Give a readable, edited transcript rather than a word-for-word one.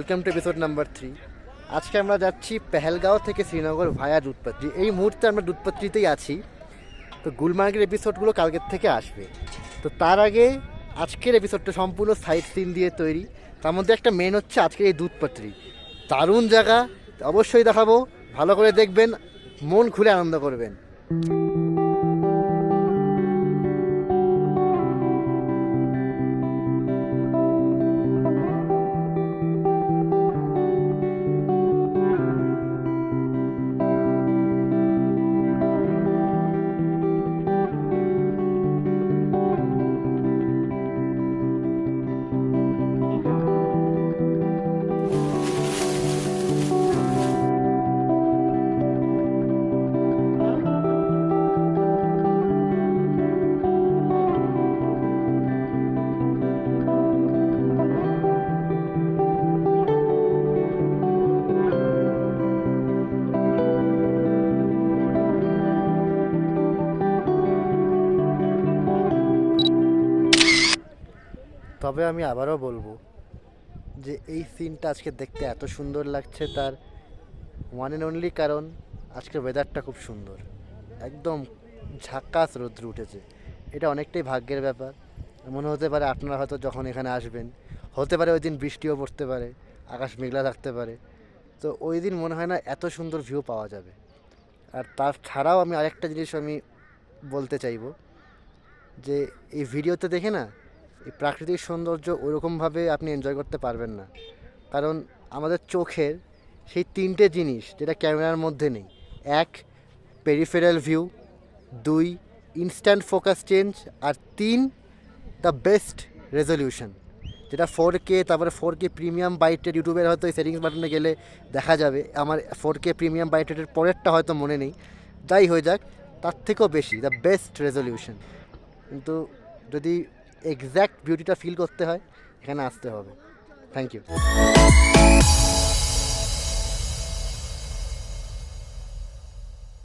Welcome to episode number 3। আজকে আমরা যাচ্ছি পেহেলগাঁও থেকে শ্রীনগর ভায়া দুধপাত্রি। এই মুহূর্তে আমরা দুধপাত্রিতেই আছি। তো গুলমার্গের এপিসোডগুলো কালকের থেকে আসবে। তো তার আগে আজকের এপিসোডটা সম্পূর্ণ সাইট সিন দিয়ে তৈরি। তার মধ্যে একটা মেন হচ্ছে আজকের এই দুধপাত্রি। দারুণ জায়গা, অবশ্যই দেখাবো, ভালো করে দেখবেন, মন খুলে আনন্দ করবেন। তবে আমি আবারও বলবো যে এই সিনটা আজকে দেখতে এত সুন্দর লাগছে, তার ওয়ান অ্যান্ড অনলি কারণ আজকের ওয়েদারটা খুব সুন্দর, একদম ঝাক্কাস রৌদ্র উঠেছে। এটা অনেকটাই ভাগ্যের ব্যাপার। মনে হতে পারে আপনারা হয়তো যখন এখানে আসবেন, হতে পারে ওই দিন বৃষ্টিও পড়তে পারে, আকাশ মেঘলা থাকতে পারে। তো ওই দিন মনে হয় না এত সুন্দর ভিউ পাওয়া যাবে। আর তাছাড়াও আমি আরেকটা জিনিস বলতে চাইবো যে এই ভিডিওতে দেখে না এই প্রাকৃতিক সৌন্দর্য ওরকমভাবে আপনি এনজয় করতে পারবেন না, কারণ আমাদের চোখের সেই তিনটে জিনিস যেটা ক্যামেরার মধ্যে নেই: এক, পেরিফেরাল ভিউ; দুই, ইনস্ট্যান্ট ফোকাস চেঞ্জ; আর তিন, দ্য বেস্ট রেজলিউশন, যেটা 4K। তারপরে 4K প্রিমিয়াম বাইটের, ইউটিউবের হয়তো এই সেটিংস বাটনে গেলে দেখা যাবে। আমার 4K প্রিমিয়াম বাইটের পরেরটা হয়তো মনে নেই, যাই হয়ে যাক, তার থেকেও বেশি দ্য বেস্ট রেজলিউশন। কিন্তু যদি এক্স্যাক্ট বিউটিটা ফিল করতে হয়, এখানে আসতে হবে। Thank you.